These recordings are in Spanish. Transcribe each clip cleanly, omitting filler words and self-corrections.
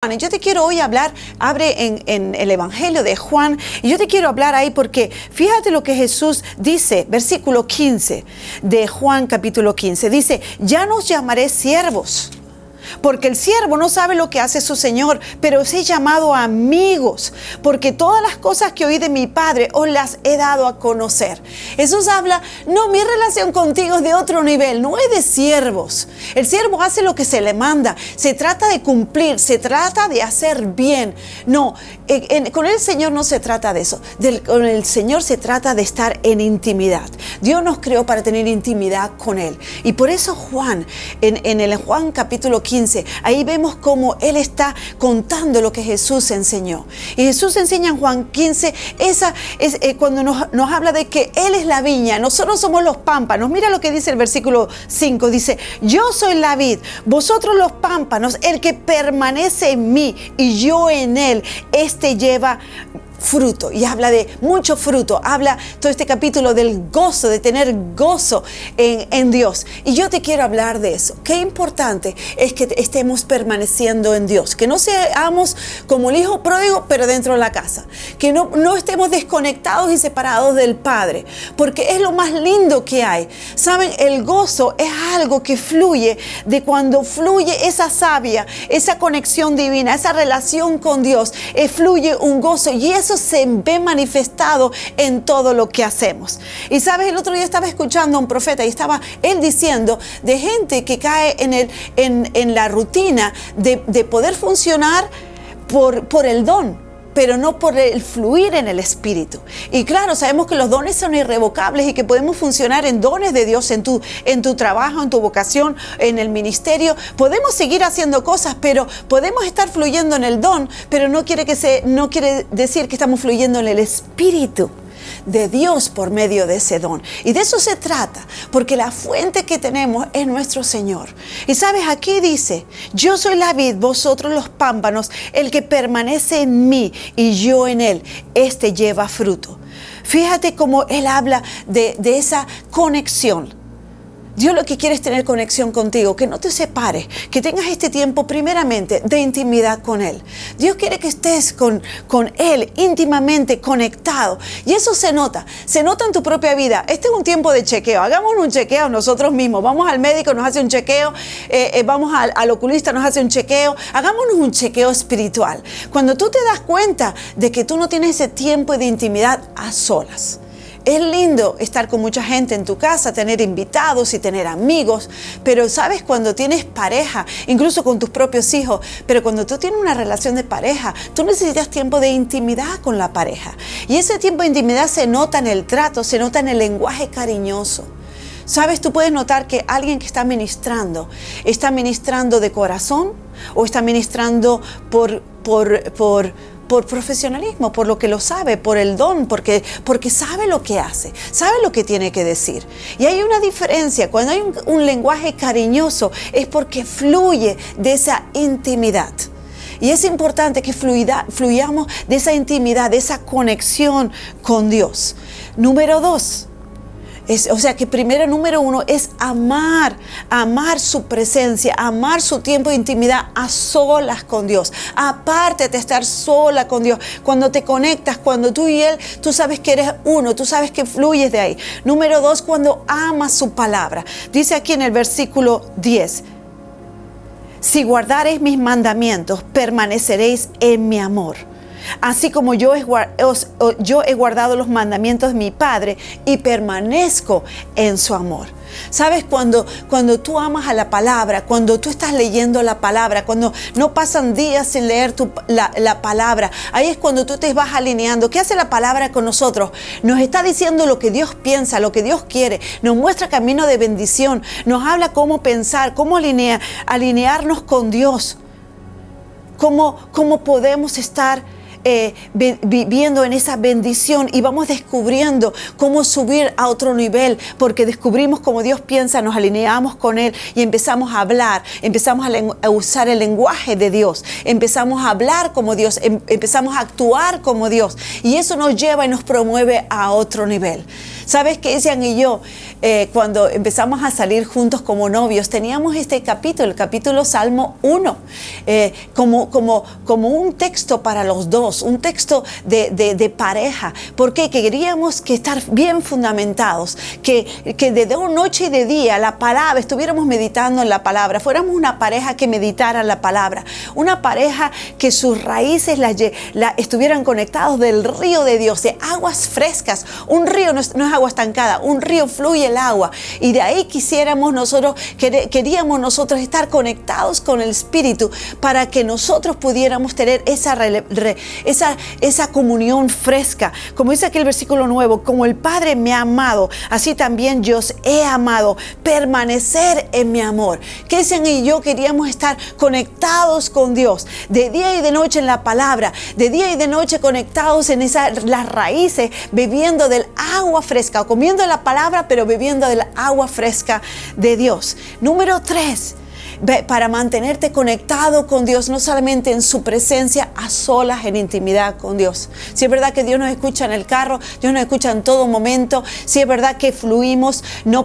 Y yo te quiero hoy hablar, abre en el Evangelio de Juan, y yo te quiero hablar ahí porque fíjate lo que Jesús dice, versículo 15 de Juan capítulo 15, dice, ya no os llamaré siervos, porque el siervo no sabe lo que hace su Señor, pero os he llamado amigos, porque todas las cosas que oí de mi Padre os las he dado a conocer. Jesús habla, no, mi relación contigo es de otro nivel, no es de siervos. El siervo hace lo que se le manda, se trata de cumplir, se trata de hacer bien. No, con el Señor no se trata de eso, con el Señor se trata de estar en intimidad. Dios nos creó para tener intimidad con Él. Y por eso Juan, en el Juan capítulo 15, ahí vemos cómo Él está contando lo que Jesús enseñó. Y Jesús enseña en Juan 15, cuando nos habla de que Él es la viña, nosotros somos los pámpanos. Mira lo que dice el versículo 5, dice, yo soy la vid, vosotros los pámpanos, el que permanece en mí y yo en él, este lleva fruto, y habla de mucho fruto, habla todo este capítulo del gozo, de tener gozo en Dios. Y yo te quiero hablar de eso. Qué importante es que estemos permaneciendo en Dios, que no seamos como el hijo pródigo, pero dentro de la casa, que no estemos desconectados y separados del Padre, porque es lo más lindo que hay. Saben, el gozo es algo que fluye de cuando fluye esa savia, esa conexión divina, esa relación con Dios, fluye un gozo, y eso se ve manifestado en todo lo que hacemos. Y sabes, el otro día estaba escuchando a un profeta y estaba él diciendo de gente que cae en la rutina de poder funcionar por el don, pero no por el fluir en el Espíritu. Y claro, sabemos que los dones son irrevocables y que podemos funcionar en dones de Dios en tu trabajo, en tu vocación, en el ministerio. Podemos seguir haciendo cosas, pero podemos estar fluyendo en el don, pero no quiere decir que estamos fluyendo en el Espíritu de Dios por medio de ese don. Y de eso se trata, porque la fuente que tenemos es nuestro Señor. Y sabes, aquí dice, yo soy la vid, vosotros los pámpanos, el que permanece en mí y yo en él, este lleva fruto. Fíjate cómo él habla de esa conexión. Dios lo que quiere es tener conexión contigo, que no te separes, que tengas este tiempo primeramente de intimidad con Él. Dios quiere que estés con Él íntimamente conectado, y eso se nota en tu propia vida. Este es un tiempo de chequeo, hagamos un chequeo nosotros mismos, vamos al médico, nos hace un chequeo, vamos al oculista, nos hace un chequeo, hagámonos un chequeo espiritual. Cuando tú te das cuenta de que tú no tienes ese tiempo de intimidad a solas. Es lindo estar con mucha gente en tu casa, tener invitados y tener amigos, pero sabes, cuando tienes pareja, incluso con tus propios hijos, pero cuando tú tienes una relación de pareja, tú necesitas tiempo de intimidad con la pareja. Y ese tiempo de intimidad se nota en el trato, se nota en el lenguaje cariñoso. Sabes, tú puedes notar que alguien que está ministrando de corazón o está ministrando por profesionalismo, por lo que lo sabe, por el don, porque sabe lo que hace, sabe lo que tiene que decir. Y hay una diferencia, cuando hay un lenguaje cariñoso es porque fluye de esa intimidad. Y es importante que fluyamos de esa intimidad, de esa conexión con Dios. Número 2. Número 1 es amar su presencia, amar su tiempo de intimidad a solas con Dios. Apártate de estar sola con Dios. Cuando te conectas, cuando tú y Él, tú sabes que eres uno, tú sabes que fluyes de ahí. Número 2, cuando amas su palabra. Dice aquí en el versículo 10, si guardareis mis mandamientos, permaneceréis en mi amor. Así como yo he guardado los mandamientos de mi Padre y permanezco en su amor. ¿Sabes? Cuando tú amas a la palabra, cuando tú estás leyendo la palabra, cuando no pasan días sin leer la palabra, ahí es cuando tú te vas alineando. ¿Qué hace la palabra con nosotros? Nos está diciendo lo que Dios piensa, lo que Dios quiere, nos muestra camino de bendición, nos habla cómo pensar, cómo alinearnos con Dios, cómo podemos estar viviendo en esa bendición, y vamos descubriendo cómo subir a otro nivel, porque descubrimos cómo Dios piensa, nos alineamos con Él y empezamos a hablar, empezamos a usar el lenguaje de Dios, empezamos a hablar como Dios, empezamos a actuar como Dios, y eso nos lleva y nos promueve a otro nivel. Sabes que Isian y yo, cuando empezamos a salir juntos como novios, teníamos este capítulo, el capítulo Salmo 1, como un texto para los dos, un texto de pareja, porque queríamos que estar bien fundamentados, que de noche y de día la palabra, estuviéramos meditando en la palabra, fuéramos una pareja que meditara la palabra, una pareja que sus raíces estuvieran conectados del río de Dios, de aguas frescas. Un río no es agua estancada, un río fluye el agua, y de ahí queríamos nosotros estar conectados con el Espíritu para que nosotros pudiéramos tener esa comunión fresca. Como dice aquí el versículo nuevo, como el Padre me ha amado, así también yo os he amado, permanecer en mi amor. Kesian y yo queríamos estar conectados con Dios, de día y de noche en la palabra, de día y de noche conectados en las raíces, bebiendo del agua fresca, o comiendo la palabra, pero bebiendo del agua fresca de Dios. Número 3, para mantenerte conectado con Dios, no solamente en su presencia, a solas, en intimidad con Dios. Si es verdad que Dios nos escucha en el carro, Dios nos escucha en todo momento. Si es verdad que fluimos, no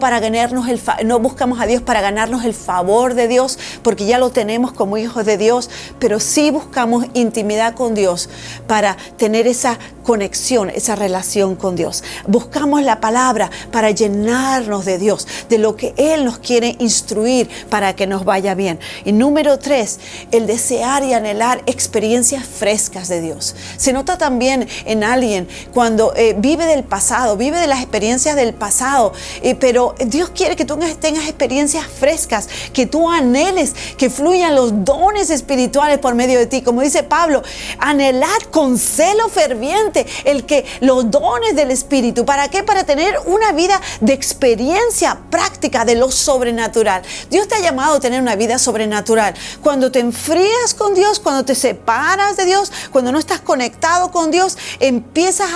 buscamos a Dios para ganarnos el favor de Dios, porque ya lo tenemos como hijos de Dios, pero sí buscamos intimidad con Dios para tener esa conexión, esa relación con Dios. Buscamos la palabra para llenarnos de Dios, de lo que Él nos quiere instruir para que nos vaya bien. Y número 3, el desear y anhelar experiencias frescas de Dios. Se nota también en alguien cuando vive del pasado, vive de las experiencias del pasado, pero Dios quiere que tú tengas experiencias frescas, que tú anheles que fluyan los dones espirituales por medio de ti. Como dice Pablo, anhelad con celo ferviente los dones del Espíritu. ¿Para qué? Para tener una vida de experiencia práctica de lo sobrenatural. Dios te ha llamado a tener una vida sobrenatural. Cuando te enfrías con Dios, cuando te separas de Dios, cuando no estás conectado con Dios, empiezas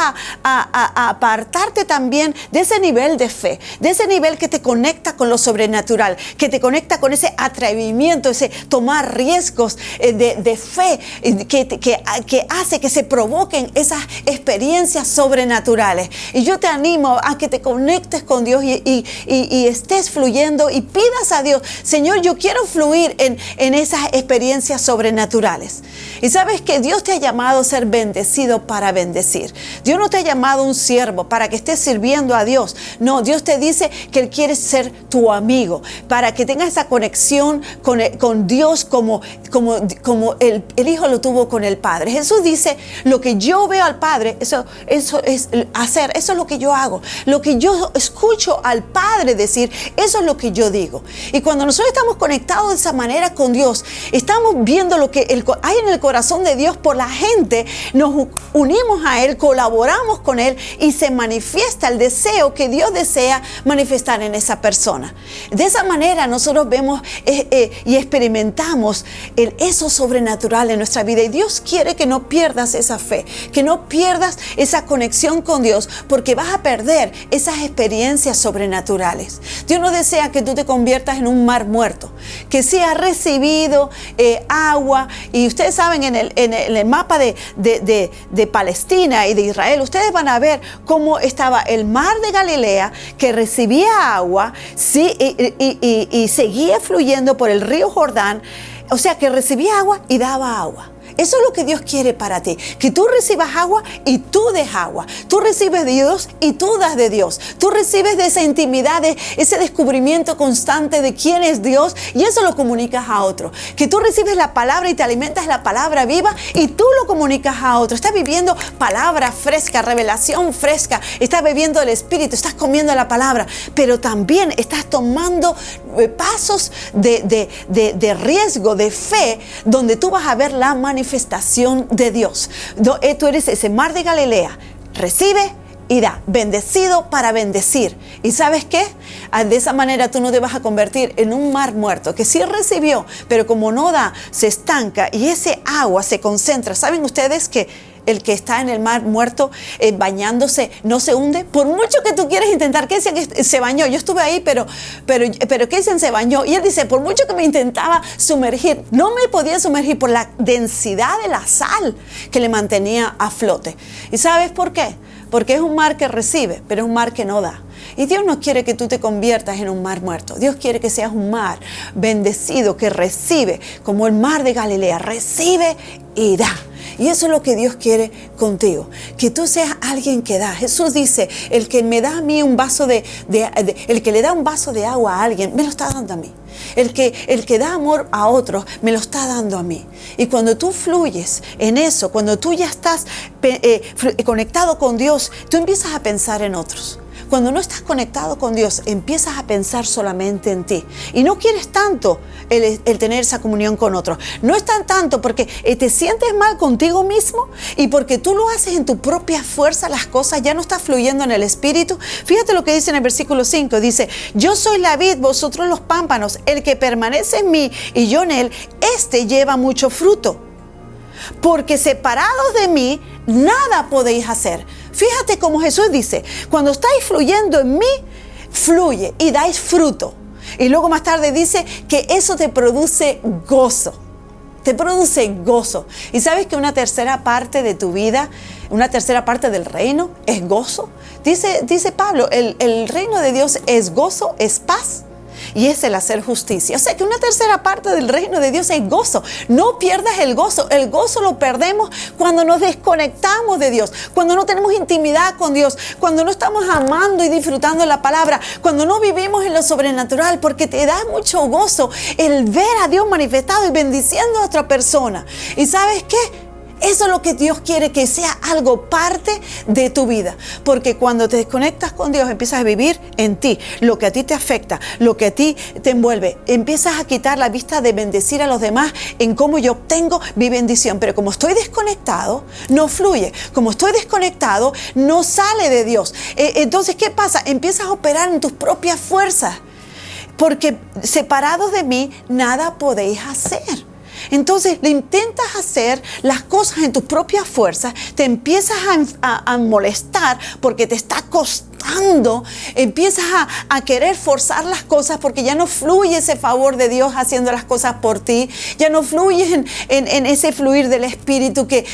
a apartarte también de ese nivel de fe, de ese nivel que te conecta con lo sobrenatural, que te conecta con ese atrevimiento, ese tomar riesgos de fe, que hace que se provoquen esas experiencias sobrenaturales. Y yo te animo a que te conectes con Dios y estés fluyendo y pidas a Dios: Señor, yo quiero fluir en esas experiencias sobrenaturales. Y sabes que Dios te ha llamado a ser bendecido para bendecir. Dios no te ha llamado un siervo para que estés sirviendo a Dios. No, Dios te dice que Él quiere ser tu amigo, para que tengas esa conexión con Dios como el Hijo lo tuvo con el Padre. Jesús dice: lo que yo veo al Padre, eso es hacer, eso es lo que yo hago. Lo que yo escucho al Padre decir, eso es lo que yo digo. Y cuando nosotros estamos conectados de esa manera con Dios, estamos viendo lo que hay en el corazón de Dios por la gente, nos unimos a Él, colaboramos con Él y se manifiesta el deseo que Dios desea manifestar en esa persona. De esa manera nosotros vemos y experimentamos eso sobrenatural en nuestra vida, y Dios quiere que no pierdas esa fe, que no pierdas esa conexión con Dios, porque vas a perder esas experiencias sobrenaturales. Dios no desea que tú te conviertas en un mar muerto, que si has recibido agua, y ustedes saben en el mapa de Palestina y de Israel, ustedes van a ver cómo estaba el mar de Galilea, que recibía agua, sí, y seguía fluyendo por el río Jordán, o sea que recibía agua y daba agua. Eso es lo que Dios quiere para ti, que tú recibas agua y tú des agua. Tú recibes de Dios y tú das de Dios. Tú recibes de esa intimidad, de ese descubrimiento constante de quién es Dios, y eso lo comunicas a otro. Que tú recibes la palabra y te alimentas la palabra viva y tú lo comunicas a otro. Estás viviendo palabra fresca, revelación fresca. Estás bebiendo el Espíritu, estás comiendo la palabra, pero también estás tomando pasos de riesgo, de fe, donde tú vas a ver la manifestación de Dios. Tú eres ese mar de Galilea, recibe y da, bendecido para bendecir. ¿Y sabes qué? De esa manera tú no te vas a convertir en un mar muerto, que sí recibió, pero como no da, se estanca y ese agua se concentra. ¿Saben ustedes que el que está en el mar muerto bañándose no se hunde? Por mucho que tú quieras intentar, Kesian se bañó, yo estuve ahí, pero Kesian se bañó, y él dice: por mucho que me intentaba sumergir, no me podía sumergir por la densidad de la sal que le mantenía a flote. ¿Y sabes por qué? porque es un mar que recibe, pero es un mar que no da. Y Dios no quiere que tú te conviertas en un mar muerto. Dios quiere que seas un mar bendecido, que recibe, como el mar de Galilea, recibe y da. Y eso es lo que Dios quiere contigo, que tú seas alguien que da. Jesús dice, el que me da a mí un vaso el que le da un vaso de agua a alguien, me lo está dando a mí. El que da amor a otros, me lo está dando a mí. Y cuando tú fluyes en eso, cuando tú ya estás conectado con Dios, tú empiezas a pensar en otros. Cuando no estás conectado con Dios, empiezas a pensar solamente en ti. Y no quieres tanto el tener esa comunión con otros. No es tanto porque te sientes mal contigo mismo y porque tú lo haces en tu propia fuerza, las cosas ya no están fluyendo en el Espíritu. Fíjate lo que dice en el versículo 5. Dice, yo soy la vid, vosotros los pámpanos. El que permanece en mí y yo en él, este lleva mucho fruto. Porque separados de mí, nada podéis hacer. Fíjate cómo Jesús dice, cuando estáis fluyendo en mí, fluye y dais fruto. Y luego más tarde dice que eso te produce gozo. Te produce gozo. ¿Y sabes que una tercera parte de tu vida, una tercera parte del reino es gozo? Dice Pablo, el reino de Dios es gozo, es paz. Y es el hacer justicia. O sea que una tercera parte del reino de Dios es gozo. No pierdas el gozo. El gozo lo perdemos cuando nos desconectamos de Dios, cuando no tenemos intimidad con Dios, cuando no estamos amando y disfrutando la palabra, cuando no vivimos en lo sobrenatural, porque te da mucho gozo el ver a Dios manifestado y bendiciendo a otra persona. ¿Y sabes qué? Eso es lo que Dios quiere, que sea algo parte de tu vida. Porque cuando te desconectas con Dios, empiezas a vivir en ti. Lo que a ti te afecta, lo que a ti te envuelve. Empiezas a quitar la vista de bendecir a los demás en cómo yo obtengo mi bendición. Pero como estoy desconectado, no fluye. Como estoy desconectado, no sale de Dios. Entonces, ¿qué pasa? Empiezas a operar en tus propias fuerzas. Porque separados de mí, nada podéis hacer. Entonces le intentas hacer las cosas en tus propias fuerzas, te empiezas a molestar porque te está costando, empiezas a querer forzar las cosas porque ya no fluye ese favor de Dios haciendo las cosas por ti, ya no fluyes en ese fluir del Espíritu que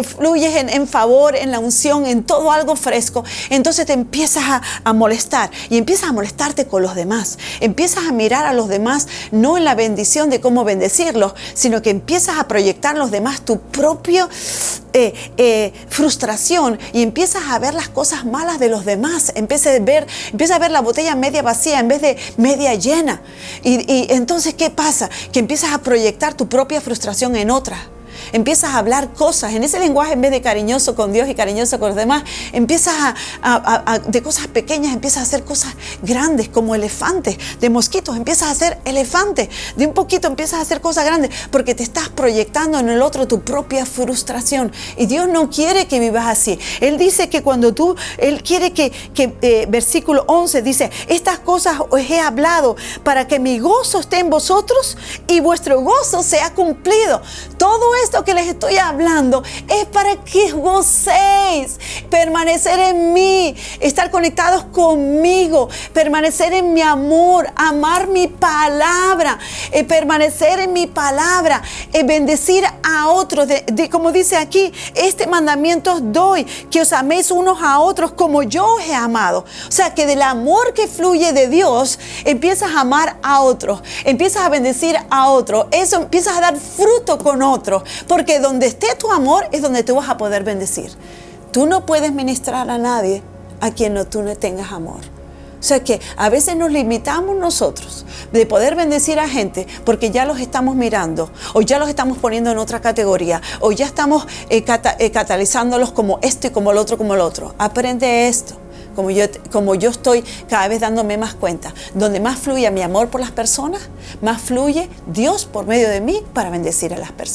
fluyes en favor, en la unción, en todo algo fresco. Entonces te empiezas a molestar y empiezas a molestarte con los demás, empiezas a mirar a los demás no en la bendición de cómo bendecirlos, sino que empiezas a proyectar en los demás tu propia frustración y empiezas a ver las cosas malas de los demás, empiezas a ver la botella media vacía en vez de media llena. Y entonces, ¿qué pasa? Que empiezas a proyectar tu propia frustración en otra. Empiezas a hablar cosas en ese lenguaje, en vez de cariñoso con Dios y cariñoso con los demás, empiezas de cosas pequeñas, empiezas a hacer cosas grandes como elefantes, de mosquitos, empiezas a hacer elefantes, de un poquito empiezas a hacer cosas grandes porque te estás proyectando en el otro tu propia frustración. Y Dios no quiere que vivas así. Él dice que Él quiere que versículo 11 dice, estas cosas os he hablado para que mi gozo esté en vosotros y vuestro gozo sea cumplido. Todo esto que les estoy hablando es para que gocéis, permanecer en mí, estar conectados conmigo, permanecer en mi amor, amar mi palabra, permanecer en mi palabra, bendecir a otros. Como dice aquí, este mandamiento os doy, que os améis unos a otros como yo os he amado. O sea, que del amor que fluye de Dios, empiezas a amar a otros, empiezas a bendecir a otros, eso empiezas a dar fruto con otros. Porque donde esté tu amor es donde tú vas a poder bendecir. Tú no puedes ministrar a nadie a quien tú no tengas amor. O sea que a veces nos limitamos nosotros de poder bendecir a gente porque ya los estamos mirando o ya los estamos poniendo en otra categoría o ya estamos catalizándolos como esto y como el otro, como el otro. Aprende esto. Como yo estoy cada vez dándome más cuenta, donde más fluye mi amor por las personas, más fluye Dios por medio de mí para bendecir a las personas.